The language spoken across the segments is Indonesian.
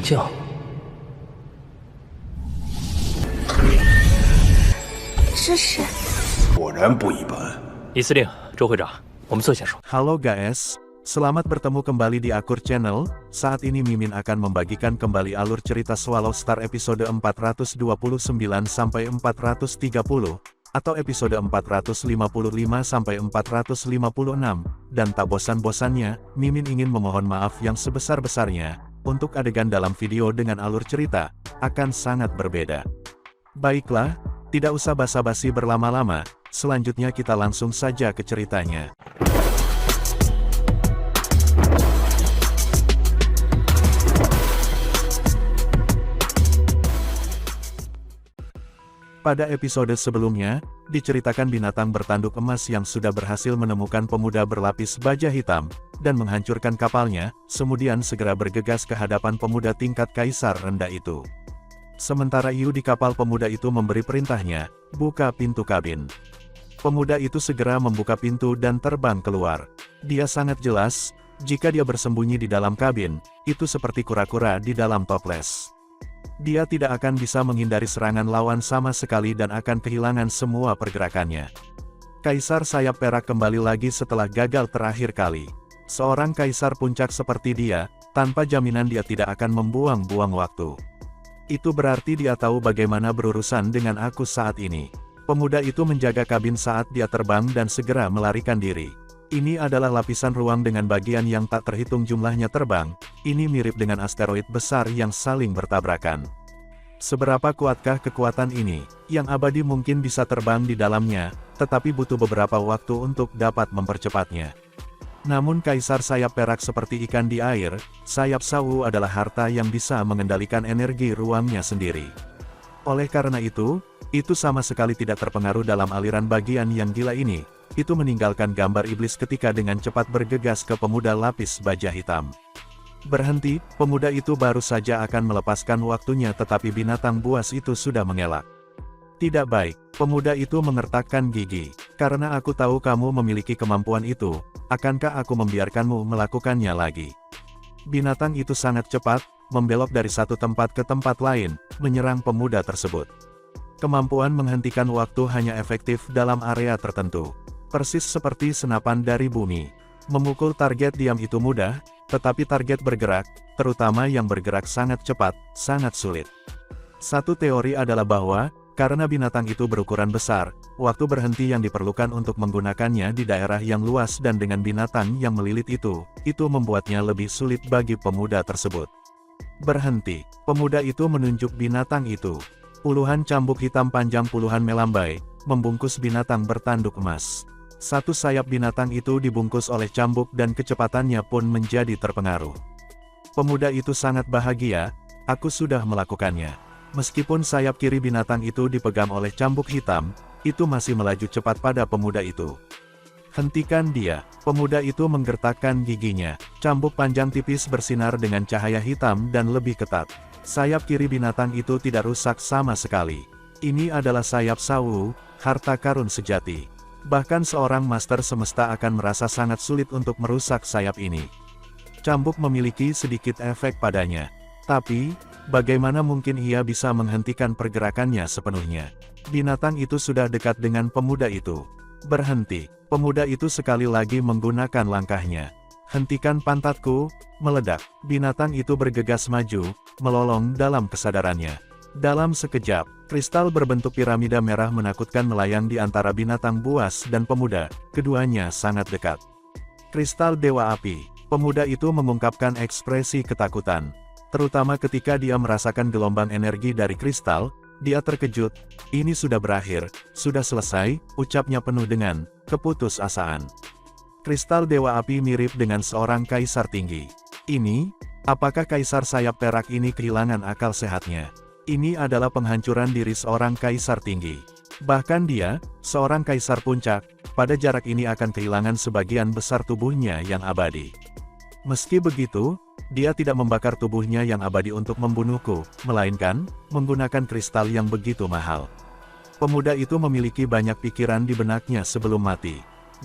将。这是果然不一般。李司令，周会长，我们坐下说。 Halo guys, selamat bertemu kembali di Akur Channel. Saat ini Mimin akan membagikan kembali alur cerita Swallow Star episode 429 sampai 430 atau episode 455 sampai 456. Dan tak bosan-bosannya, Mimin ingin memohon maaf yang sebesar-besarnya untuk adegan dalam video dengan alur cerita akan sangat berbeda. Baiklah, tidak usah basa-basi berlama-lama, selanjutnya kita langsung saja ke ceritanya. Pada episode sebelumnya, diceritakan binatang bertanduk emas yang sudah berhasil menemukan pemuda berlapis baja hitam, dan menghancurkan kapalnya, kemudian segera bergegas ke hadapan pemuda tingkat kaisar rendah itu. Sementara Yu di kapal pemuda itu memberi perintahnya, buka pintu kabin. Pemuda itu segera membuka pintu dan terbang keluar. Dia sangat jelas, jika dia bersembunyi di dalam kabin, itu seperti kura-kura di dalam toples. Dia tidak akan bisa menghindari serangan lawan sama sekali dan akan kehilangan semua pergerakannya. Kaisar sayap perak kembali lagi setelah gagal terakhir kali. Seorang kaisar puncak seperti dia, tanpa jaminan dia tidak akan membuang-buang waktu. Itu berarti dia tahu bagaimana berurusan dengan aku saat ini. Pemuda itu menjaga kabin saat dia terbang dan segera melarikan diri. Ini adalah lapisan ruang dengan bagian yang tak terhitung jumlahnya terbang. Ini mirip dengan asteroid besar yang saling bertabrakan. Seberapa kuatkah kekuatan ini? Yang abadi mungkin bisa terbang di dalamnya, tetapi butuh beberapa waktu untuk dapat mempercepatnya. Namun kaisar sayap perak seperti ikan di air, sayap sawu adalah harta yang bisa mengendalikan energi ruangnya sendiri. Oleh karena itu sama sekali tidak terpengaruh dalam aliran bagian yang gila ini. Itu meninggalkan gambar iblis ketika dengan cepat bergegas ke pemuda lapis baja hitam. Berhenti, pemuda itu baru saja akan melepaskan waktunya tetapi binatang buas itu sudah mengelak. Tidak baik, pemuda itu mengertakkan gigi. Karena aku tahu kamu memiliki kemampuan itu, akankah aku membiarkanmu melakukannya lagi? Binatang itu sangat cepat, membelok dari satu tempat ke tempat lain, menyerang pemuda tersebut. Kemampuan menghentikan waktu hanya efektif dalam area tertentu. Persis seperti senapan dari bumi. Memukul target diam itu mudah, tetapi target bergerak, terutama yang bergerak sangat cepat, sangat sulit. Satu teori adalah bahwa, karena binatang itu berukuran besar, waktu berhenti yang diperlukan untuk menggunakannya di daerah yang luas dan dengan binatang yang melilit itu membuatnya lebih sulit bagi pemuda tersebut. Berhenti, pemuda itu menunjuk binatang itu. Puluhan cambuk hitam panjang puluhan melambai, membungkus binatang bertanduk emas. Satu sayap binatang itu dibungkus oleh cambuk dan kecepatannya pun menjadi terpengaruh. Pemuda itu sangat bahagia, aku sudah melakukannya. Meskipun sayap kiri binatang itu dipegang oleh cambuk hitam, itu masih melaju cepat pada pemuda itu. Hentikan dia, pemuda itu menggertakkan giginya. Cambuk panjang tipis bersinar dengan cahaya hitam dan lebih ketat. Sayap kiri binatang itu tidak rusak sama sekali. Ini adalah sayap sawu, harta karun sejati. Bahkan seorang master semesta akan merasa sangat sulit untuk merusak sayap ini. Cambuk memiliki sedikit efek padanya. Tapi, bagaimana mungkin ia bisa menghentikan pergerakannya sepenuhnya? Binatang itu sudah dekat dengan pemuda itu. Berhenti, pemuda itu sekali lagi menggunakan langkahnya. Hentikan pantatku, meledak. Binatang itu bergegas maju, melolong dalam kesadarannya. Dalam sekejap, kristal berbentuk piramida merah menakutkan melayang di antara binatang buas dan pemuda, keduanya sangat dekat. Kristal Dewa Api, pemuda itu mengungkapkan ekspresi ketakutan. Terutama ketika dia merasakan gelombang energi dari kristal, dia terkejut. Ini sudah berakhir, sudah selesai, ucapnya penuh dengan keputusasaan. Kristal Dewa Api mirip dengan seorang kaisar tinggi. Ini, apakah kaisar sayap perak ini kehilangan akal sehatnya? Ini adalah penghancuran diri seorang kaisar tinggi. Bahkan dia, seorang kaisar puncak, pada jarak ini akan kehilangan sebagian besar tubuhnya yang abadi. Meski begitu, dia tidak membakar tubuhnya yang abadi untuk membunuhku, melainkan, menggunakan kristal yang begitu mahal. Pemuda itu memiliki banyak pikiran di benaknya sebelum mati.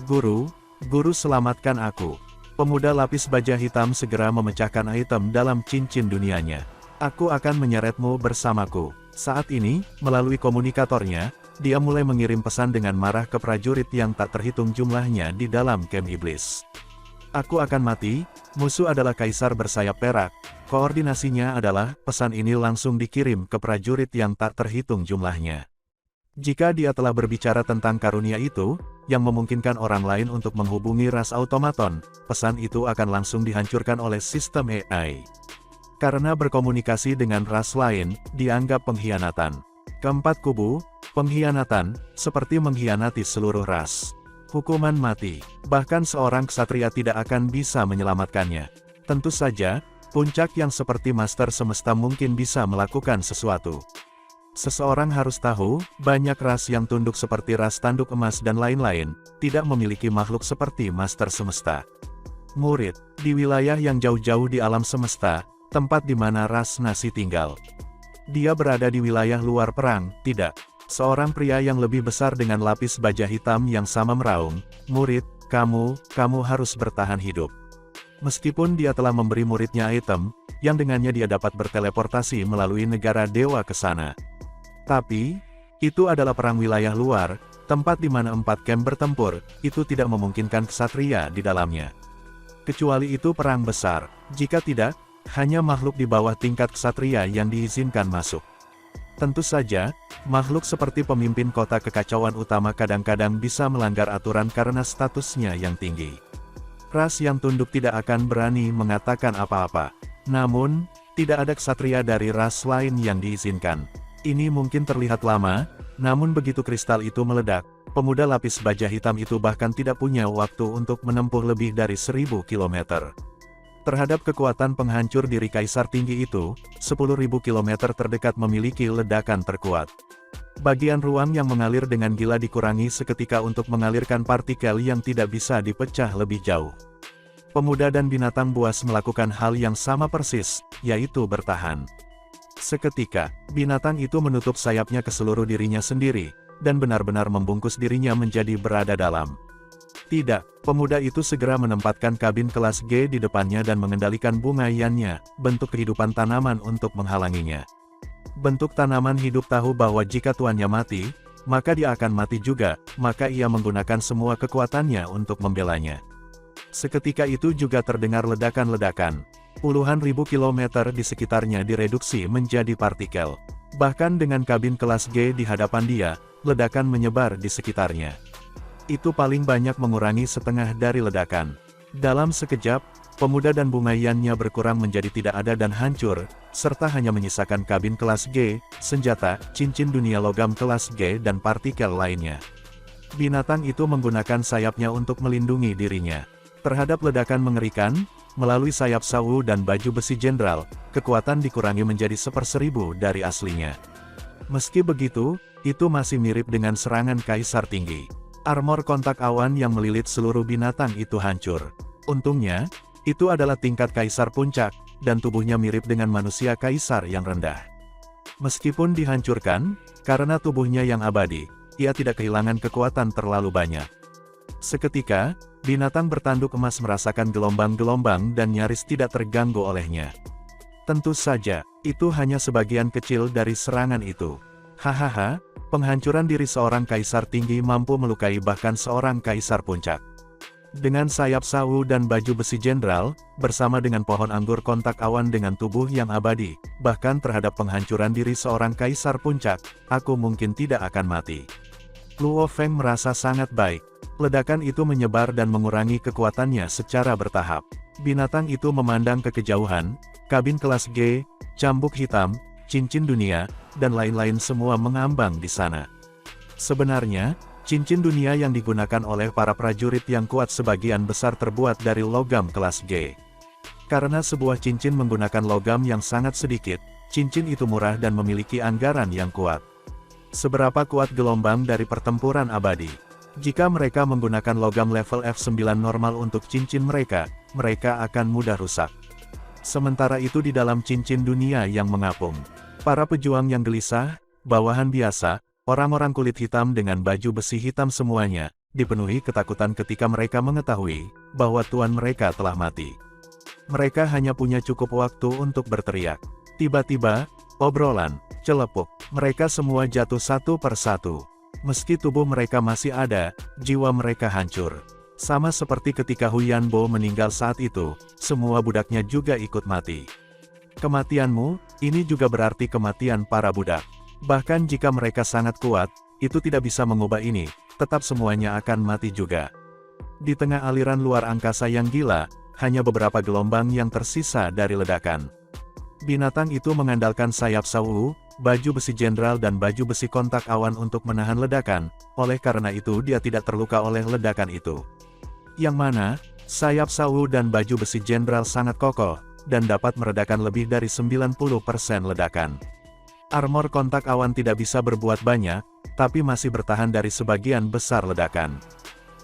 Guru selamatkan aku. Pemuda lapis baja hitam segera memecahkan item dalam cincin dunianya. Aku akan menyeretmu bersamaku. Saat ini, melalui komunikatornya, dia mulai mengirim pesan dengan marah ke prajurit yang tak terhitung jumlahnya di dalam camp iblis. Aku akan mati, musuh adalah kaisar bersayap perak. Koordinasinya adalah, pesan ini langsung dikirim ke prajurit yang tak terhitung jumlahnya. Jika dia telah berbicara tentang karunia itu, yang memungkinkan orang lain untuk menghubungi ras automaton, pesan itu akan langsung dihancurkan oleh sistem AI. Karena berkomunikasi dengan ras lain, dianggap pengkhianatan. Keempat kubu, pengkhianatan, seperti mengkhianati seluruh ras. Hukuman mati, bahkan seorang ksatria tidak akan bisa menyelamatkannya. Tentu saja, puncak yang seperti Master Semesta mungkin bisa melakukan sesuatu. Seseorang harus tahu, banyak ras yang tunduk seperti ras tanduk emas dan lain-lain, tidak memiliki makhluk seperti Master Semesta. Murid, di wilayah yang jauh-jauh di alam semesta, tempat di mana ras nasi tinggal. Dia berada di wilayah luar perang, tidak. Seorang pria yang lebih besar dengan lapis baja hitam yang sama meraung, "Murid, kamu harus bertahan hidup." Meskipun dia telah memberi muridnya item, yang dengannya dia dapat berteleportasi melalui negara dewa ke sana. Tapi, itu adalah perang wilayah luar, tempat di mana 4 camp bertempur, itu tidak memungkinkan ksatria di dalamnya. Kecuali itu perang besar, jika tidak, hanya makhluk di bawah tingkat ksatria yang diizinkan masuk. Tentu saja, makhluk seperti pemimpin kota kekacauan utama kadang-kadang bisa melanggar aturan karena statusnya yang tinggi. Ras yang tunduk tidak akan berani mengatakan apa-apa. Namun, tidak ada ksatria dari ras lain yang diizinkan. Ini mungkin terlihat lama, namun begitu kristal itu meledak, pemuda lapis baja hitam itu bahkan tidak punya waktu untuk menempuh lebih dari 1000 km. Terhadap kekuatan penghancur diri kaisar tinggi itu, 10.000 km terdekat memiliki ledakan terkuat. Bagian ruang yang mengalir dengan gila dikurangi seketika untuk mengalirkan partikel yang tidak bisa dipecah lebih jauh. Pemuda dan binatang buas melakukan hal yang sama persis, yaitu bertahan. Seketika, binatang itu menutup sayapnya ke seluruh dirinya sendiri, dan benar-benar membungkus dirinya menjadi berada dalam. Tidak, pemuda itu segera menempatkan kabin kelas G di depannya dan mengendalikan bunga yannya, bentuk kehidupan tanaman untuk menghalanginya. Bentuk tanaman hidup tahu bahwa jika tuannya mati, maka dia akan mati juga, maka ia menggunakan semua kekuatannya untuk membelanya. Seketika itu juga terdengar ledakan-ledakan. Puluhan ribu kilometer di sekitarnya direduksi menjadi partikel. Bahkan dengan kabin kelas G di hadapan dia, ledakan menyebar di sekitarnya. Itu paling banyak mengurangi setengah dari ledakan. Dalam sekejap, pemuda dan bunga yannya berkurang menjadi tidak ada dan hancur, serta hanya menyisakan kabin kelas G, senjata, cincin dunia logam kelas G dan partikel lainnya. Binatang itu menggunakan sayapnya untuk melindungi dirinya. Terhadap ledakan mengerikan, melalui sayap sawu dan baju besi jenderal, kekuatan dikurangi menjadi 1/1000 dari aslinya. Meski begitu, itu masih mirip dengan serangan kaisar tinggi. Armor kontak awan yang melilit seluruh binatang itu hancur. Untungnya, itu adalah tingkat kaisar puncak, dan tubuhnya mirip dengan manusia kaisar yang rendah. Meskipun dihancurkan, karena tubuhnya yang abadi, ia tidak kehilangan kekuatan terlalu banyak. Seketika, binatang bertanduk emas merasakan gelombang-gelombang dan nyaris tidak terganggu olehnya. Tentu saja, itu hanya sebagian kecil dari serangan itu. Hahaha, penghancuran diri seorang kaisar tinggi mampu melukai bahkan seorang kaisar puncak. Dengan sayap sawu dan baju besi jenderal, bersama dengan pohon anggur kontak awan dengan tubuh yang abadi, bahkan terhadap penghancuran diri seorang kaisar puncak, aku mungkin tidak akan mati. Luo Feng merasa sangat baik. Ledakan itu menyebar dan mengurangi kekuatannya secara bertahap. Binatang itu memandang ke kejauhan, kabin kelas G, cambuk hitam, cincin dunia, dan lain-lain semua mengambang di sana. Sebenarnya, cincin dunia yang digunakan oleh para prajurit yang kuat sebagian besar terbuat dari logam kelas G. Karena sebuah cincin menggunakan logam yang sangat sedikit, cincin itu murah dan memiliki anggaran yang kuat. Seberapa kuat gelombang dari pertempuran abadi? Jika mereka menggunakan logam level F9 normal untuk cincin mereka akan mudah rusak. Sementara itu di dalam cincin dunia yang mengapung, para pejuang yang gelisah, bawahan biasa, orang-orang kulit hitam dengan baju besi hitam semuanya, dipenuhi ketakutan ketika mereka mengetahui bahwa tuan mereka telah mati. Mereka hanya punya cukup waktu untuk berteriak. Tiba-tiba, obrolan, celepuk, mereka semua jatuh satu persatu. Meski tubuh mereka masih ada, jiwa mereka hancur. Sama seperti ketika Huyan Bo meninggal saat itu, semua budaknya juga ikut mati. Kematianmu, ini juga berarti kematian para budak. Bahkan jika mereka sangat kuat, itu tidak bisa mengubah ini, tetap semuanya akan mati juga. Di tengah aliran luar angkasa yang gila, hanya beberapa gelombang yang tersisa dari ledakan. Binatang itu mengandalkan sayap Sawu, baju besi jenderal dan baju besi kontak awan untuk menahan ledakan, oleh karena itu dia tidak terluka oleh ledakan itu. Yang mana, sayap Sawu dan baju besi jenderal sangat kokoh, dan dapat meredakan lebih dari 90% ledakan. Armor kontak awan tidak bisa berbuat banyak, tapi masih bertahan dari sebagian besar ledakan.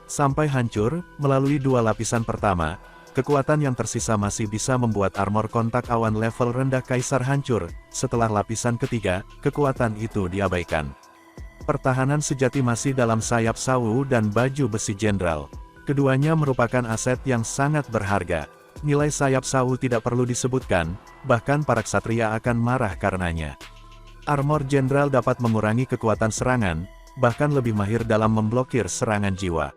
Sampai hancur, melalui dua lapisan pertama, kekuatan yang tersisa masih bisa membuat armor kontak awan level rendah Kaisar hancur. Setelah lapisan ketiga, kekuatan itu diabaikan. Pertahanan sejati masih dalam sayap Sawu dan baju besi jenderal. Keduanya merupakan aset yang sangat berharga. Nilai sayap Sawu tidak perlu disebutkan, bahkan para ksatria akan marah karenanya. Armor jenderal dapat mengurangi kekuatan serangan, bahkan lebih mahir dalam memblokir serangan jiwa.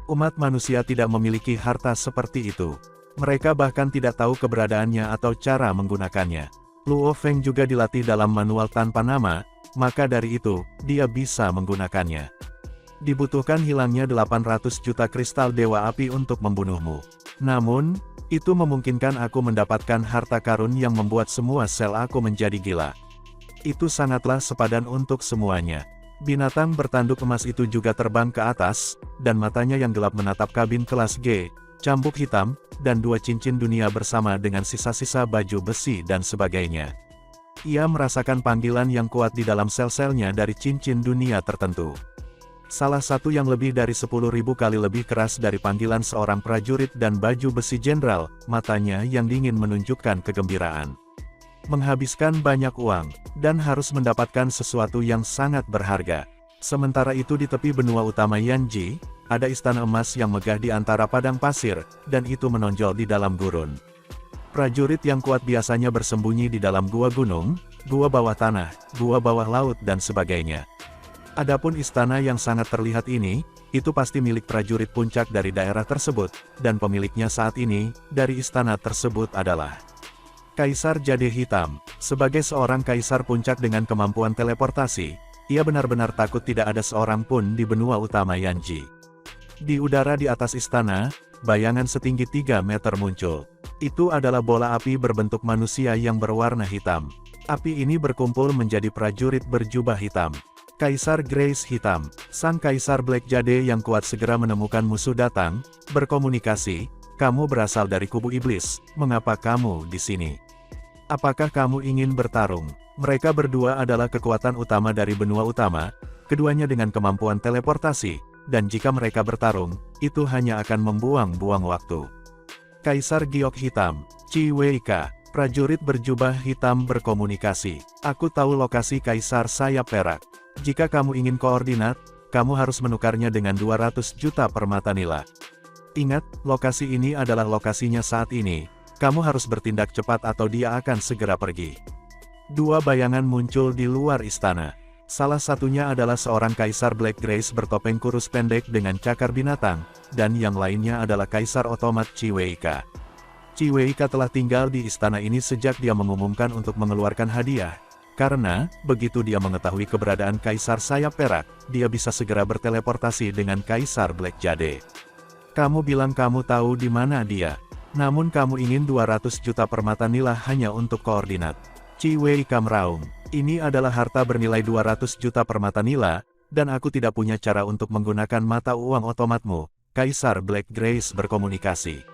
Umat manusia tidak memiliki harta seperti itu. Mereka bahkan tidak tahu keberadaannya atau cara menggunakannya. Luo Feng juga dilatih dalam manual tanpa nama, maka dari itu, dia bisa menggunakannya. Dibutuhkan hilangnya 800 juta kristal Dewa Api untuk membunuhmu. Namun, itu memungkinkan aku mendapatkan harta karun yang membuat semua sel aku menjadi gila. Itu sangatlah sepadan untuk semuanya. Binatang bertanduk emas itu juga terbang ke atas, dan matanya yang gelap menatap kabin kelas G, cambuk hitam, dan dua cincin dunia bersama dengan sisa-sisa baju besi dan sebagainya. Ia merasakan panggilan yang kuat di dalam sel-selnya dari cincin dunia tertentu. Salah satu yang lebih dari 10.000 kali lebih keras dari panggilan seorang prajurit dan baju besi jenderal, matanya yang dingin menunjukkan kegembiraan. Menghabiskan banyak uang, dan harus mendapatkan sesuatu yang sangat berharga. Sementara itu di tepi benua utama Yanji, ada istana emas yang megah di antara padang pasir, dan itu menonjol di dalam gurun. Prajurit yang kuat biasanya bersembunyi di dalam gua gunung, gua bawah tanah, gua bawah laut dan sebagainya. Adapun istana yang sangat terlihat ini, itu pasti milik prajurit puncak dari daerah tersebut, dan pemiliknya saat ini, dari istana tersebut adalah Kaisar Jade Hitam. Sebagai seorang kaisar puncak dengan kemampuan teleportasi, ia benar-benar takut tidak ada seorang pun di benua utama Yanji. Di udara di atas istana, bayangan setinggi 3 meter muncul. Itu adalah bola api berbentuk manusia yang berwarna hitam. Api ini berkumpul menjadi prajurit berjubah hitam. Kaisar Grace Hitam, sang Kaisar Black Jade yang kuat segera menemukan musuh datang, berkomunikasi, "Kamu berasal dari kubu iblis, mengapa kamu di sini? Apakah kamu ingin bertarung?" Mereka berdua adalah kekuatan utama dari benua utama, keduanya dengan kemampuan teleportasi, dan jika mereka bertarung, itu hanya akan membuang-buang waktu. Kaisar Giok Hitam, Chi Weika, prajurit berjubah hitam berkomunikasi. "Aku tahu lokasi Kaisar Sayap Perak. Jika kamu ingin koordinat, kamu harus menukarnya dengan 200 juta permata nila. Ingat, lokasi ini adalah lokasinya saat ini. Kamu harus bertindak cepat atau dia akan segera pergi." Dua bayangan muncul di luar istana. Salah satunya adalah seorang Kaisar Black Grace bertopeng kurus pendek dengan cakar binatang, dan yang lainnya adalah Kaisar Otomat Chi Weika. Chi Weika telah tinggal di istana ini sejak dia mengumumkan untuk mengeluarkan hadiah. Karena, begitu dia mengetahui keberadaan Kaisar Sayap Perak, dia bisa segera berteleportasi dengan Kaisar Black Jade. "Kamu bilang kamu tahu di mana dia. Namun kamu ingin 200 juta permata nila hanya untuk koordinat." Chi Weika meraung, "Ini adalah harta bernilai 200 juta permata nila, dan aku tidak punya cara untuk menggunakan mata uang otomatmu." Kaisar Black Grace berkomunikasi.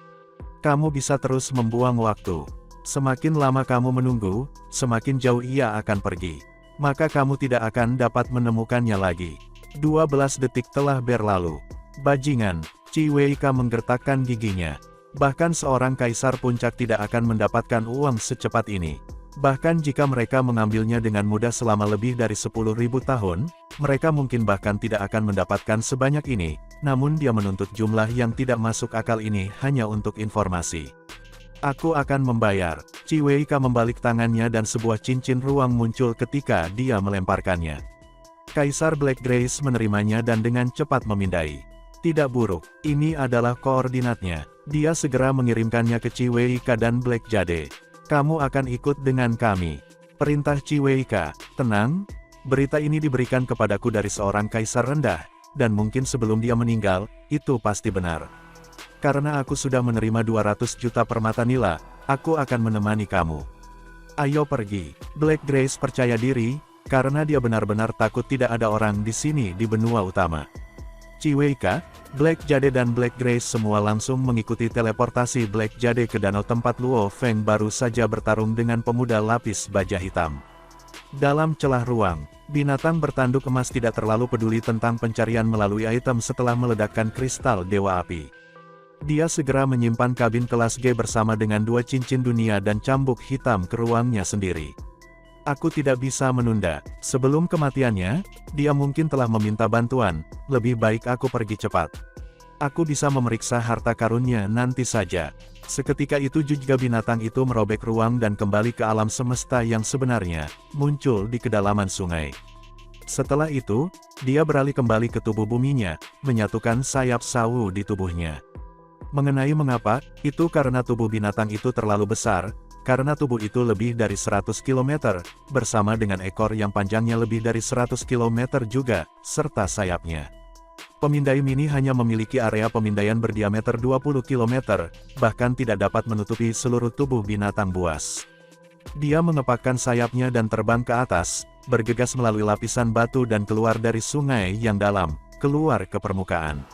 "Kamu bisa terus membuang waktu. Semakin lama kamu menunggu, semakin jauh ia akan pergi. Maka kamu tidak akan dapat menemukannya lagi." 12 detik telah berlalu. "Bajingan," Chi Weika menggertakkan giginya. Bahkan seorang kaisar puncak tidak akan mendapatkan uang secepat ini. Bahkan jika mereka mengambilnya dengan mudah selama lebih dari 10.000 tahun, mereka mungkin bahkan tidak akan mendapatkan sebanyak ini, namun dia menuntut jumlah yang tidak masuk akal ini hanya untuk informasi. Aku akan membayar. Chi Weika membalik tangannya dan sebuah cincin ruang muncul ketika dia melemparkannya. Kaisar Black Grace menerimanya dan dengan cepat memindai. Tidak buruk, ini adalah koordinatnya. Dia segera mengirimkannya ke Chi Weika dan Black Jade. Kamu akan ikut dengan kami. Perintah Chi Weika. Tenang, berita ini diberikan kepadaku dari seorang kaisar rendah, dan mungkin sebelum dia meninggal, itu pasti benar. Karena aku sudah menerima 200 juta permata nila, aku akan menemani kamu. Ayo pergi. Black Grace percaya diri, karena dia benar-benar takut tidak ada orang di sini di benua utama. Chi Weika, Black Jade dan Black Grace semua langsung mengikuti teleportasi Black Jade ke danau tempat Luo Feng baru saja bertarung dengan pemuda lapis baja hitam. Dalam celah ruang, binatang bertanduk emas tidak terlalu peduli tentang pencarian melalui item setelah meledakkan kristal Dewa Api. Dia segera menyimpan kabin kelas G bersama dengan 2 cincin dunia dan cambuk hitam ke ruangnya sendiri. Aku tidak bisa menunda. Sebelum kematiannya, dia mungkin telah meminta bantuan, lebih baik aku pergi cepat. Aku bisa memeriksa harta karunnya nanti saja. Seketika itu juga binatang itu merobek ruang dan kembali ke alam semesta yang sebenarnya, muncul di kedalaman sungai. Setelah itu, dia beralih kembali ke tubuh buminya, menyatukan sayap sawu di tubuhnya. Mengenai mengapa, itu karena tubuh binatang itu terlalu besar, karena tubuh itu lebih dari 100 km, bersama dengan ekor yang panjangnya lebih dari 100 km juga, serta sayapnya. Pemindai mini hanya memiliki area pemindaian berdiameter 20 km, bahkan tidak dapat menutupi seluruh tubuh binatang buas. Dia mengepakkan sayapnya dan terbang ke atas, bergegas melalui lapisan batu dan keluar dari sungai yang dalam, keluar ke permukaan.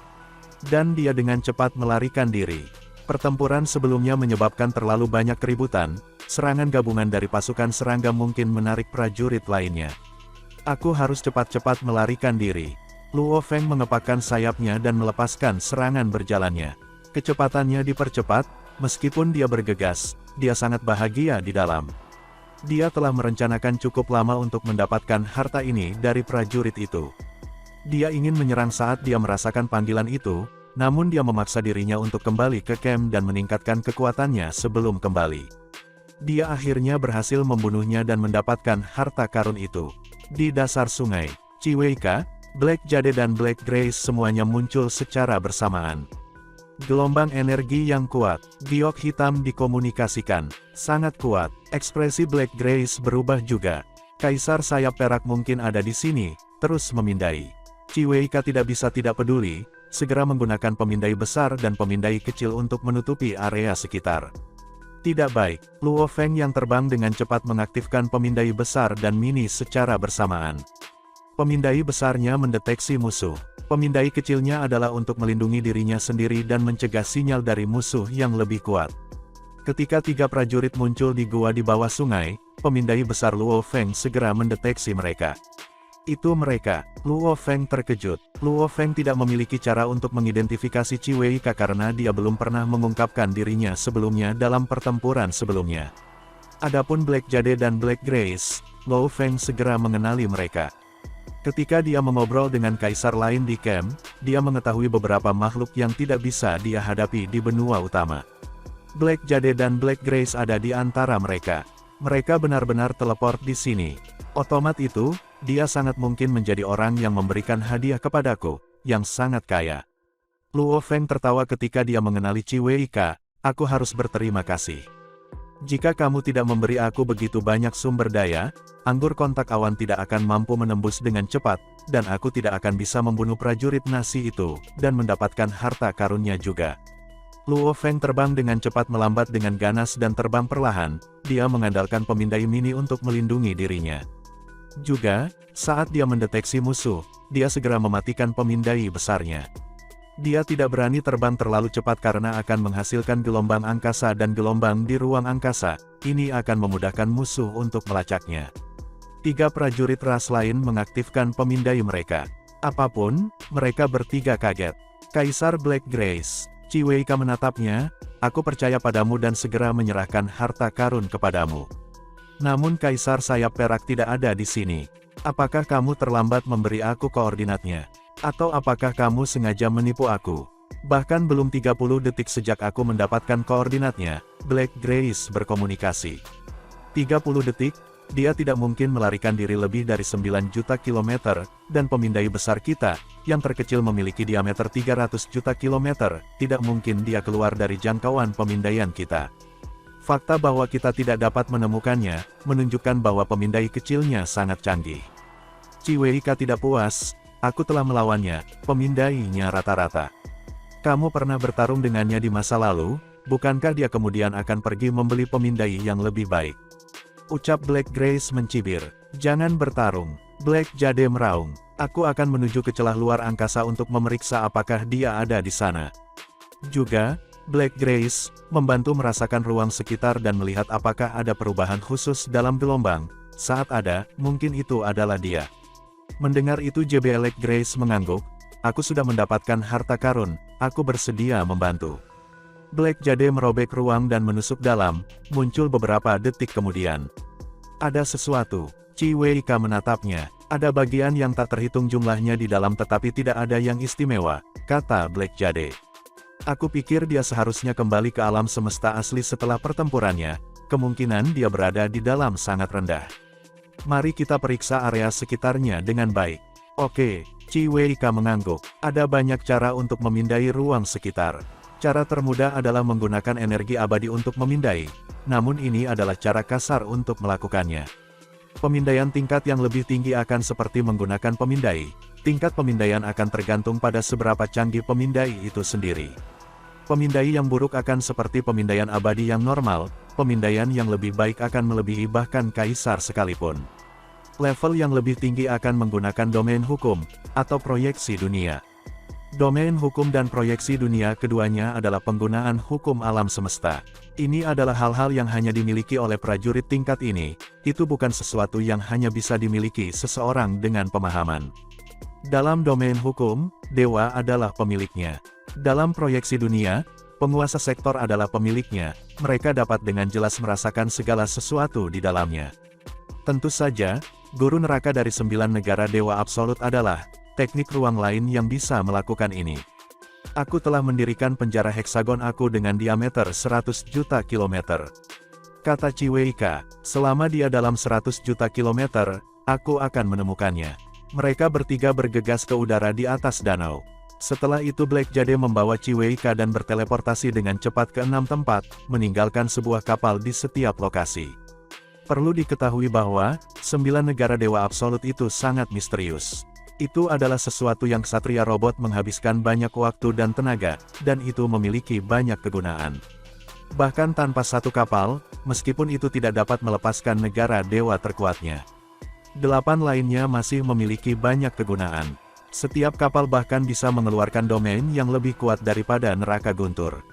Dan dia dengan cepat melarikan diri. Pertempuran sebelumnya menyebabkan terlalu banyak keributan, serangan gabungan dari pasukan serangga mungkin menarik prajurit lainnya. Aku harus cepat-cepat melarikan diri. Luo Feng mengepakkan sayapnya dan melepaskan serangan berjalannya. Kecepatannya dipercepat, meskipun dia bergegas, dia sangat bahagia di dalam. Dia telah merencanakan cukup lama untuk mendapatkan harta ini dari prajurit itu. Dia ingin menyerang saat dia merasakan panggilan itu, namun dia memaksa dirinya untuk kembali ke camp dan meningkatkan kekuatannya sebelum kembali. Dia akhirnya berhasil membunuhnya dan mendapatkan harta karun itu. Di dasar sungai, Chi Weika, Black Jade dan Black Grace semuanya muncul secara bersamaan. Gelombang energi yang kuat, giok hitam dikomunikasikan, sangat kuat. Ekspresi Black Grace berubah juga. Kaisar sayap perak mungkin ada di sini, terus memindai. Chi Weika tidak bisa tidak peduli, segera menggunakan pemindai besar dan pemindai kecil untuk menutupi area sekitar. Tidak baik, Luo Feng yang terbang dengan cepat mengaktifkan pemindai besar dan mini secara bersamaan. Pemindai besarnya mendeteksi musuh. Pemindai kecilnya adalah untuk melindungi dirinya sendiri dan mencegah sinyal dari musuh yang lebih kuat. Ketika 3 prajurit muncul di gua di bawah sungai, pemindai besar Luo Feng segera mendeteksi mereka. Itu mereka. Luo Feng terkejut. Luo Feng tidak memiliki cara untuk mengidentifikasi Chi Weika karena dia belum pernah mengungkapkan dirinya sebelumnya dalam pertempuran sebelumnya. Adapun Black Jade dan Black Grace, Luo Feng segera mengenali mereka. Ketika dia mengobrol dengan kaisar lain di camp, dia mengetahui beberapa makhluk yang tidak bisa dia hadapi di benua utama. Black Jade dan Black Grace ada di antara mereka. Mereka benar-benar teleport di sini. Otomat itu, dia sangat mungkin menjadi orang yang memberikan hadiah kepadaku, yang sangat kaya. Luo Feng tertawa ketika dia mengenali Chi Weika, aku harus berterima kasih. Jika kamu tidak memberi aku begitu banyak sumber daya, anggur kontak awan tidak akan mampu menembus dengan cepat, dan aku tidak akan bisa membunuh prajurit nasi itu, dan mendapatkan harta karunnya juga. Luo Feng terbang dengan cepat melambat dengan ganas dan terbang perlahan, dia mengandalkan pemindai mini untuk melindungi dirinya. Juga, saat dia mendeteksi musuh, dia segera mematikan pemindai besarnya. Dia tidak berani terbang terlalu cepat karena akan menghasilkan gelombang angkasa dan gelombang di ruang angkasa, ini akan memudahkan musuh untuk melacaknya. 3 prajurit ras lain mengaktifkan pemindai mereka. Apapun, mereka bertiga kaget. Kaisar Black Grace, Chi Weika menatapnya, aku percaya padamu dan segera menyerahkan harta karun kepadamu. Namun Kaisar sayap perak tidak ada di sini. Apakah kamu terlambat memberi aku koordinatnya? Atau apakah kamu sengaja menipu aku? Bahkan belum 30 detik sejak aku mendapatkan koordinatnya, Black Grace berkomunikasi. 30 detik, dia tidak mungkin melarikan diri lebih dari 9 juta kilometer, dan pemindai besar kita, yang terkecil memiliki diameter 300 juta kilometer, tidak mungkin dia keluar dari jangkauan pemindaian kita. Fakta bahwa kita tidak dapat menemukannya, menunjukkan bahwa pemindai kecilnya sangat canggih. Chiweika tidak puas, aku telah melawannya, pemindainya rata-rata. Kamu pernah bertarung dengannya di masa lalu, bukankah dia kemudian akan pergi membeli pemindai yang lebih baik? Ucap Black Grace mencibir. Jangan bertarung. Black Jade meraung. Aku akan menuju ke celah luar angkasa untuk memeriksa apakah dia ada di sana. Juga, Black Grace membantu merasakan ruang sekitar dan melihat apakah ada perubahan khusus dalam gelombang. Saat ada, mungkin itu adalah dia. Mendengar itu Black Grace mengangguk. Aku sudah mendapatkan harta karun, aku bersedia membantu. Black Jade merobek ruang dan menusuk dalam, muncul beberapa detik kemudian. Ada sesuatu, Chiweika menatapnya, ada bagian yang tak terhitung jumlahnya di dalam tetapi tidak ada yang istimewa, kata Black Jade. Aku pikir dia seharusnya kembali ke alam semesta asli setelah pertempurannya, kemungkinan dia berada di dalam sangat rendah. Mari kita periksa area sekitarnya dengan baik. Oke, Chiweika mengangguk, ada banyak cara untuk memindai ruang sekitar. Cara termudah adalah menggunakan energi abadi untuk memindai, namun ini adalah cara kasar untuk melakukannya. Pemindaian tingkat yang lebih tinggi akan seperti menggunakan pemindai. Tingkat pemindaian akan tergantung pada seberapa canggih pemindai itu sendiri. Pemindai yang buruk akan seperti pemindaian abadi yang normal, pemindaian yang lebih baik akan melebihi bahkan kaisar sekalipun. Level yang lebih tinggi akan menggunakan domain hukum, atau proyeksi dunia. Domain hukum dan proyeksi dunia keduanya adalah penggunaan hukum alam semesta. Ini adalah hal-hal yang hanya dimiliki oleh prajurit tingkat ini, itu bukan sesuatu yang hanya bisa dimiliki seseorang dengan pemahaman. Dalam domain hukum, dewa adalah pemiliknya. Dalam proyeksi dunia, penguasa sektor adalah pemiliknya, mereka dapat dengan jelas merasakan segala sesuatu di dalamnya. Tentu saja, guru neraka dari 9 negara dewa absolut adalah teknik ruang lain yang bisa melakukan ini. Aku telah mendirikan penjara heksagon aku dengan diameter 100 juta kilometer. Kata Chiweika, selama dia dalam 100 juta kilometer, aku akan menemukannya. Mereka bertiga bergegas ke udara di atas danau. Setelah itu Black Jade membawa Chiweika dan berteleportasi dengan cepat ke 6 tempat, meninggalkan sebuah kapal di setiap lokasi. Perlu diketahui bahwa, 9 negara dewa absolut itu sangat misterius. Itu adalah sesuatu yang Ksatria Robot menghabiskan banyak waktu dan tenaga, dan itu memiliki banyak kegunaan. Bahkan tanpa satu kapal, meskipun itu tidak dapat melepaskan negara dewa terkuatnya. 8 lainnya masih memiliki banyak kegunaan. Setiap kapal bahkan bisa mengeluarkan domain yang lebih kuat daripada neraka guntur.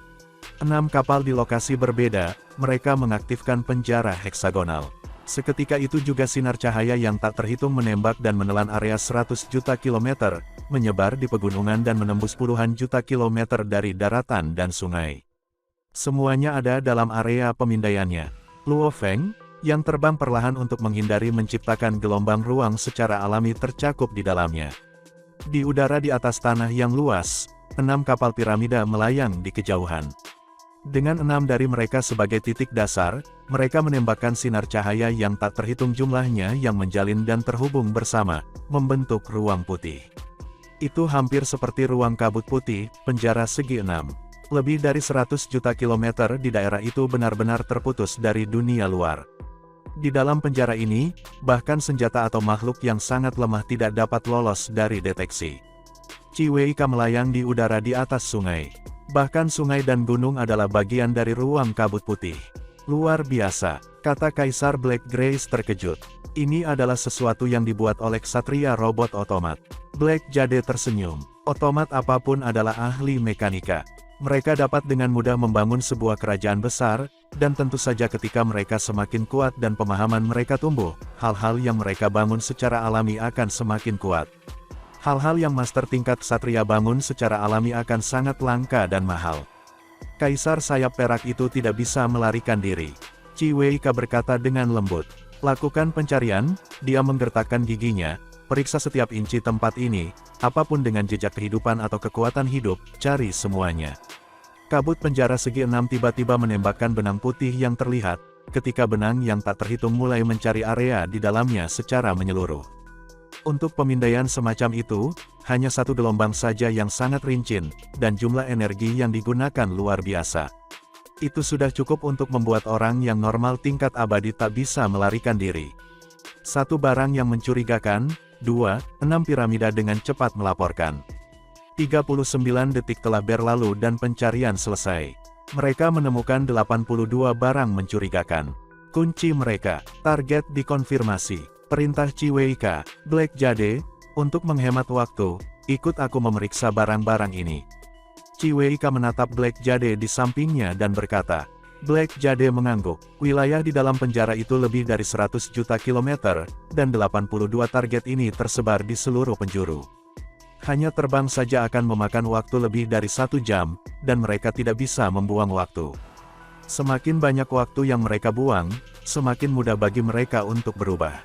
6 kapal di lokasi berbeda, mereka mengaktifkan penjara heksagonal. Seketika itu juga sinar cahaya yang tak terhitung menembak dan menelan area 100 juta kilometer, menyebar di pegunungan dan menembus puluhan juta kilometer dari daratan dan sungai. Semuanya ada dalam area pemindaiannya. Luo Feng, yang terbang perlahan untuk menghindari menciptakan gelombang ruang secara alami tercakup di dalamnya. Di udara di atas tanah yang luas, 6 kapal piramida melayang di kejauhan. Dengan 6 dari mereka sebagai titik dasar, mereka menembakkan sinar cahaya yang tak terhitung jumlahnya yang menjalin dan terhubung bersama, membentuk ruang putih. Itu hampir seperti ruang kabut putih, penjara segi 6. Lebih dari 100 juta kilometer di daerah itu benar-benar terputus dari dunia luar. Di dalam penjara ini, bahkan senjata atau makhluk yang sangat lemah tidak dapat lolos dari deteksi. Chiweika melayang di udara di atas sungai. Bahkan sungai dan gunung adalah bagian dari ruang kabut putih. Luar biasa, kata Kaisar Black Grace terkejut. Ini adalah sesuatu yang dibuat oleh Ksatria Robot Otomat. Black Jade tersenyum. Otomat apapun adalah ahli mekanika. Mereka dapat dengan mudah membangun sebuah kerajaan besar, dan tentu saja ketika mereka semakin kuat dan pemahaman mereka tumbuh, hal-hal yang mereka bangun secara alami akan semakin kuat. Hal-hal yang master tingkat Ksatria bangun secara alami akan sangat langka dan mahal. Kaisar sayap perak itu tidak bisa melarikan diri. Chiweika berkata dengan lembut. Lakukan pencarian, dia menggertakkan giginya, periksa setiap inci tempat ini, apapun dengan jejak kehidupan atau kekuatan hidup, cari semuanya. Kabut penjara segi 6 tiba-tiba menembakkan benang putih yang terlihat, ketika benang yang tak terhitung mulai mencari area di dalamnya secara menyeluruh. Untuk pemindaian semacam itu, hanya satu gelombang saja yang sangat rincin, dan jumlah energi yang digunakan luar biasa. Itu sudah cukup untuk membuat orang yang normal tingkat abadi tak bisa melarikan diri. Satu barang yang mencurigakan, 2, 6 piramida dengan cepat melaporkan. 39 detik telah berlalu dan pencarian selesai. Mereka menemukan 82 barang mencurigakan. Kunci mereka, target dikonfirmasi, perintah Ciweika, Black Jade, untuk menghemat waktu, ikut aku memeriksa barang-barang ini. Ciweika menatap Black Jade di sampingnya dan berkata, Black Jade mengangguk, wilayah di dalam penjara itu lebih dari 100 juta kilometer, dan 82 target ini tersebar di seluruh penjuru. Hanya terbang saja akan memakan waktu lebih dari 1 jam, dan mereka tidak bisa membuang waktu. Semakin banyak waktu yang mereka buang, semakin mudah bagi mereka untuk berubah.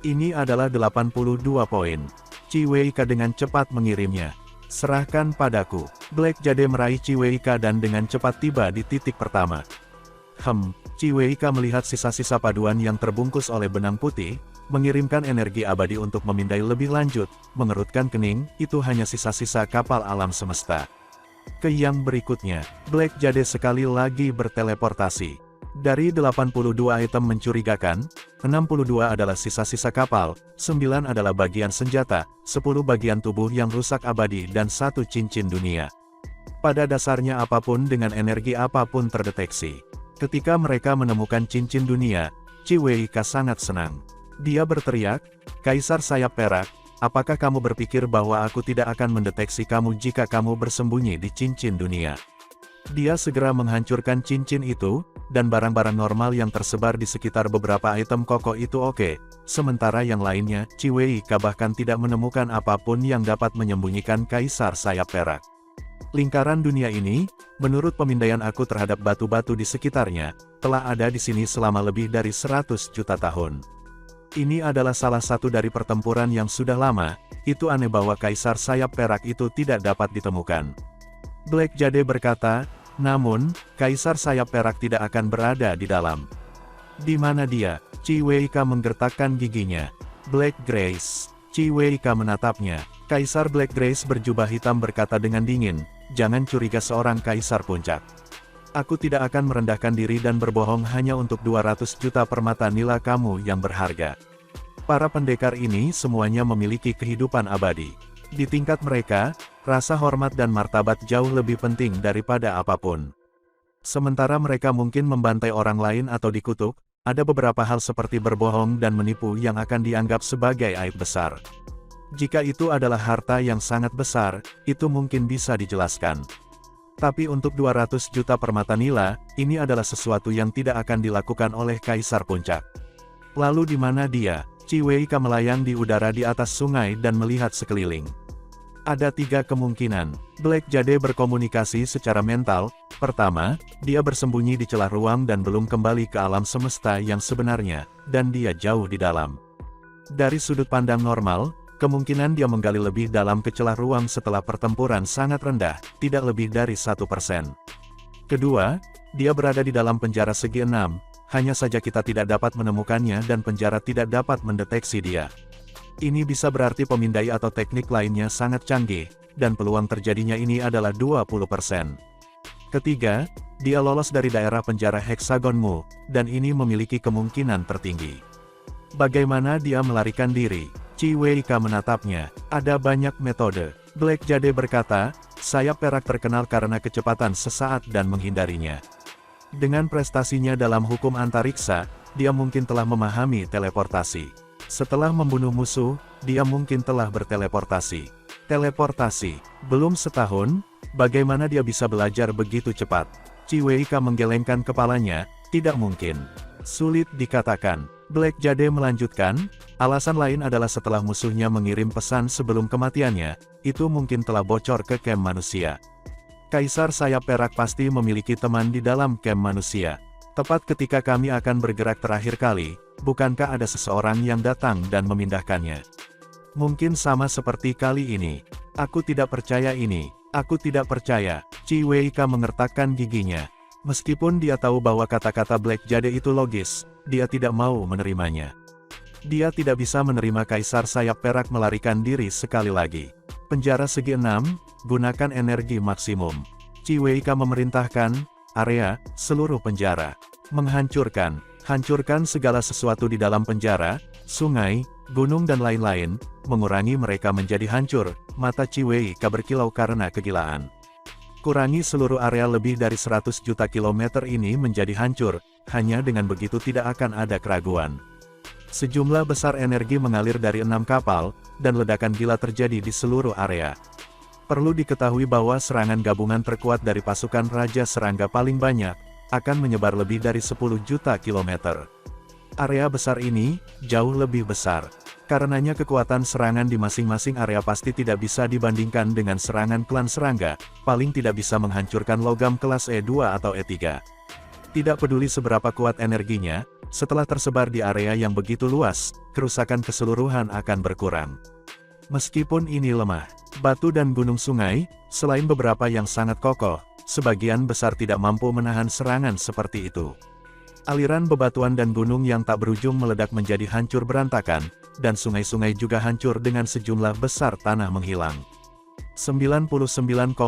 Ini adalah 82 poin. Ciweika dengan cepat mengirimnya. Serahkan padaku. Black Jade meraih Ciweika dan dengan cepat tiba di titik pertama. Ciweika melihat sisa-sisa paduan yang terbungkus oleh benang putih, mengirimkan energi abadi untuk memindai lebih lanjut, mengerutkan kening, itu hanya sisa-sisa kapal alam semesta. Ke yang berikutnya, Black Jade sekali lagi berteleportasi. Dari 82 item mencurigakan, 62 adalah sisa-sisa kapal, 9 adalah bagian senjata, 10 bagian tubuh yang rusak abadi dan 1 cincin dunia. Pada dasarnya apapun dengan energi apapun terdeteksi. Ketika mereka menemukan cincin dunia, Ciweika sangat senang. Dia berteriak, Kaisar Sayap Perak, apakah kamu berpikir bahwa aku tidak akan mendeteksi kamu jika kamu bersembunyi di cincin dunia? Dia segera menghancurkan cincin itu, dan barang-barang normal yang tersebar di sekitar beberapa item kokoh itu oke. Sementara yang lainnya, Ciweika bahkan tidak menemukan apapun yang dapat menyembunyikan Kaisar Sayap Perak. Lingkaran dunia ini, menurut pemindaian aku terhadap batu-batu di sekitarnya, telah ada di sini selama lebih dari 100 juta tahun. Ini adalah salah satu dari pertempuran yang sudah lama, itu aneh bahwa Kaisar Sayap Perak itu tidak dapat ditemukan. Black Jade berkata, namun, Kaisar Sayap Perak tidak akan berada di dalam. Di mana dia? Ciweika menggertakkan giginya. Black Grace. Ciweika menatapnya. Kaisar Black Grace berjubah hitam berkata dengan dingin, jangan curiga seorang Kaisar Puncak. Aku tidak akan merendahkan diri dan berbohong hanya untuk 200 juta permata nila kamu yang berharga. Para pendekar ini semuanya memiliki kehidupan abadi. Di tingkat mereka, rasa hormat dan martabat jauh lebih penting daripada apapun. Sementara mereka mungkin membantai orang lain atau dikutuk, ada beberapa hal seperti berbohong dan menipu yang akan dianggap sebagai aib besar. Jika itu adalah harta yang sangat besar, itu mungkin bisa dijelaskan. Tapi untuk 200 juta permata nila, ini adalah sesuatu yang tidak akan dilakukan oleh Kaisar Puncak. Lalu di mana dia? Ciweika melayang di udara di atas sungai dan melihat sekeliling. Ada 3 kemungkinan. Black Jade berkomunikasi secara mental. Pertama, dia bersembunyi di celah ruang dan belum kembali ke alam semesta yang sebenarnya, dan dia jauh di dalam. Dari sudut pandang normal, kemungkinan dia menggali lebih dalam ke celah ruang setelah pertempuran sangat rendah, tidak lebih dari 1%. Kedua, dia berada di dalam penjara segi 6, hanya saja kita tidak dapat menemukannya dan penjara tidak dapat mendeteksi dia. Ini bisa berarti pemindai atau teknik lainnya sangat canggih, dan peluang terjadinya ini adalah 20%. Ketiga, dia lolos dari daerah penjara Hexagon Mu, dan ini memiliki kemungkinan tertinggi. Bagaimana dia melarikan diri? Ciweika menatapnya. Ada banyak metode. Black Jade berkata, Sayap Perak terkenal karena kecepatan sesaat dan menghindarinya. Dengan prestasinya dalam hukum antariksa, dia mungkin telah memahami teleportasi. Setelah membunuh musuh, dia mungkin telah berteleportasi. Teleportasi. Belum setahun, bagaimana dia bisa belajar begitu cepat? Ciweika menggelengkan kepalanya, tidak mungkin. Sulit dikatakan. Black Jade melanjutkan, alasan lain adalah setelah musuhnya mengirim pesan sebelum kematiannya, itu mungkin telah bocor ke camp manusia. Kaisar Sayap Perak pasti memiliki teman di dalam camp manusia. Tepat ketika kami akan bergerak terakhir kali, bukankah ada seseorang yang datang dan memindahkannya? Mungkin sama seperti kali ini. Aku tidak percaya ini. Aku tidak percaya. Chi Weika mengertakkan giginya. Meskipun dia tahu bahwa kata-kata Black Jade itu logis, dia tidak mau menerimanya. Dia tidak bisa menerima Kaisar Sayap Perak melarikan diri sekali lagi. Penjara segi 6, gunakan energi maksimum. Chi Weika memerintahkan, area, seluruh penjara. Hancurkan segala sesuatu di dalam penjara, sungai, gunung dan lain-lain, mengurangi mereka menjadi hancur. Mata Chi Weika berkilau karena kegilaan. Kurangi seluruh area lebih dari 100 juta kilometer ini menjadi hancur, hanya dengan begitu tidak akan ada keraguan. Sejumlah besar energi mengalir dari 6 kapal, dan ledakan gila terjadi di seluruh area. Perlu diketahui bahwa serangan gabungan terkuat dari pasukan Raja Serangga paling banyak, akan menyebar lebih dari 10 juta kilometer. Area besar ini, jauh lebih besar. Karenanya kekuatan serangan di masing-masing area pasti tidak bisa dibandingkan dengan serangan klan serangga, paling tidak bisa menghancurkan logam kelas E2 atau E3. Tidak peduli seberapa kuat energinya, setelah tersebar di area yang begitu luas, kerusakan keseluruhan akan berkurang. Meskipun ini lemah, batu dan gunung sungai, selain beberapa yang sangat kokoh, sebagian besar tidak mampu menahan serangan seperti itu. Aliran bebatuan dan gunung yang tak berujung meledak menjadi hancur berantakan, dan sungai-sungai juga hancur dengan sejumlah besar tanah menghilang. 99,9%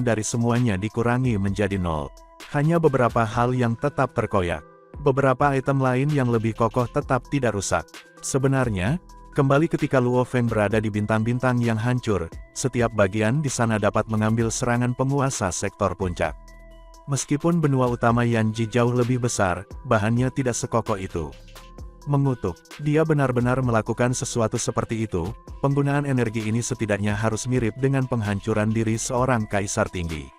dari semuanya dikurangi menjadi nol. Hanya beberapa hal yang tetap terkoyak. Beberapa item lain yang lebih kokoh tetap tidak rusak. Sebenarnya, kembali ketika Luo Feng berada di bintang-bintang yang hancur, setiap bagian di sana dapat mengambil serangan penguasa sektor puncak. Meskipun benua utama Yanji jauh lebih besar, bahannya tidak sekokoh itu. Mengutuk, dia benar-benar melakukan sesuatu seperti itu. Penggunaan energi ini setidaknya harus mirip dengan penghancuran diri seorang kaisar tinggi.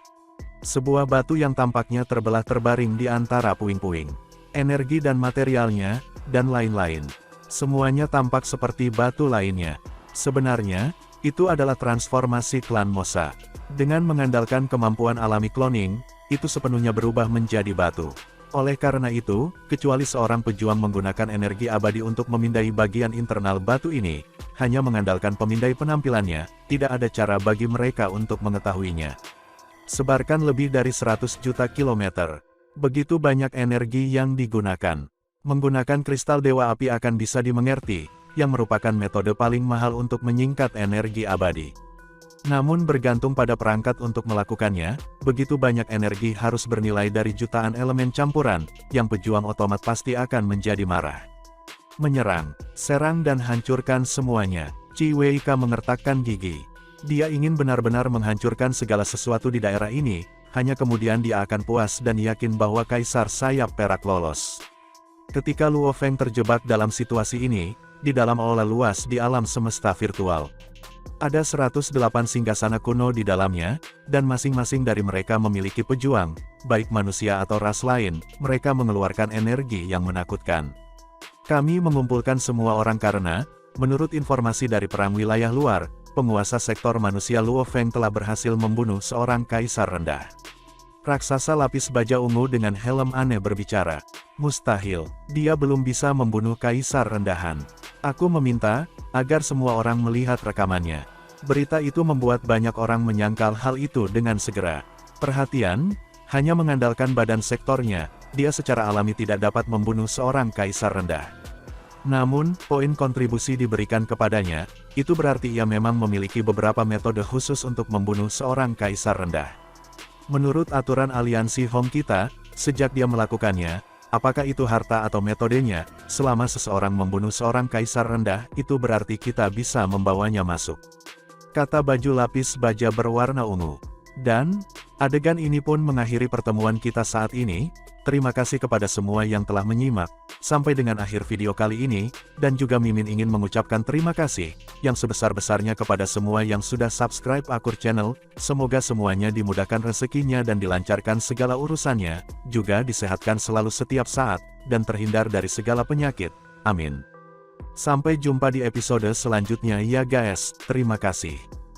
Sebuah batu yang tampaknya terbelah terbaring di antara puing-puing. Energi dan materialnya, dan lain-lain. Semuanya tampak seperti batu lainnya. Sebenarnya, itu adalah transformasi klan Mosa. Dengan mengandalkan kemampuan alami cloning, itu sepenuhnya berubah menjadi batu. Oleh karena itu, kecuali seorang pejuang menggunakan energi abadi untuk memindai bagian internal batu ini, hanya mengandalkan pemindai penampilannya, tidak ada cara bagi mereka untuk mengetahuinya. Sebarkan lebih dari 100 juta kilometer. Begitu banyak energi yang digunakan. Menggunakan kristal Dewa Api akan bisa dimengerti, yang merupakan metode paling mahal untuk menyingkat energi abadi. Namun bergantung pada perangkat untuk melakukannya, begitu banyak energi harus bernilai dari jutaan elemen campuran, yang pejuang otomat pasti akan menjadi marah. Menyerang, serang dan hancurkan semuanya. Chi Weika mengertakkan gigi. Dia ingin benar-benar menghancurkan segala sesuatu di daerah ini, hanya kemudian dia akan puas dan yakin bahwa Kaisar Sayap Perak lolos. Ketika Luo Feng terjebak dalam situasi ini, di dalam aula luas di alam semesta virtual. Ada 108 singgasana kuno di dalamnya, dan masing-masing dari mereka memiliki pejuang, baik manusia atau ras lain. Mereka mengeluarkan energi yang menakutkan. Kami mengumpulkan semua orang karena, menurut informasi dari perang wilayah luar, penguasa sektor manusia Luo Feng telah berhasil membunuh seorang kaisar rendah. Raksasa lapis baja ungu dengan helm aneh berbicara. Mustahil, dia belum bisa membunuh kaisar rendahan. Aku meminta, agar semua orang melihat rekamannya. Berita itu membuat banyak orang menyangkal hal itu dengan segera. Perhatian, hanya mengandalkan badan sektornya, dia secara alami tidak dapat membunuh seorang kaisar rendah. Namun, poin kontribusi diberikan kepadanya, itu berarti ia memang memiliki beberapa metode khusus untuk membunuh seorang kaisar rendah. Menurut aturan aliansi Hong kita, sejak dia melakukannya, apakah itu harta atau metodenya, selama seseorang membunuh seorang kaisar rendah, itu berarti kita bisa membawanya masuk. Kata baju lapis baja berwarna ungu. Dan, adegan ini pun mengakhiri pertemuan kita saat ini. Terima kasih kepada semua yang telah menyimak, sampai dengan akhir video kali ini, dan juga Mimin ingin mengucapkan terima kasih, yang sebesar-besarnya kepada semua yang sudah subscribe Akur Channel, semoga semuanya dimudahkan rezekinya dan dilancarkan segala urusannya, juga disehatkan selalu setiap saat, dan terhindar dari segala penyakit, amin. Sampai jumpa di episode selanjutnya ya guys, terima kasih.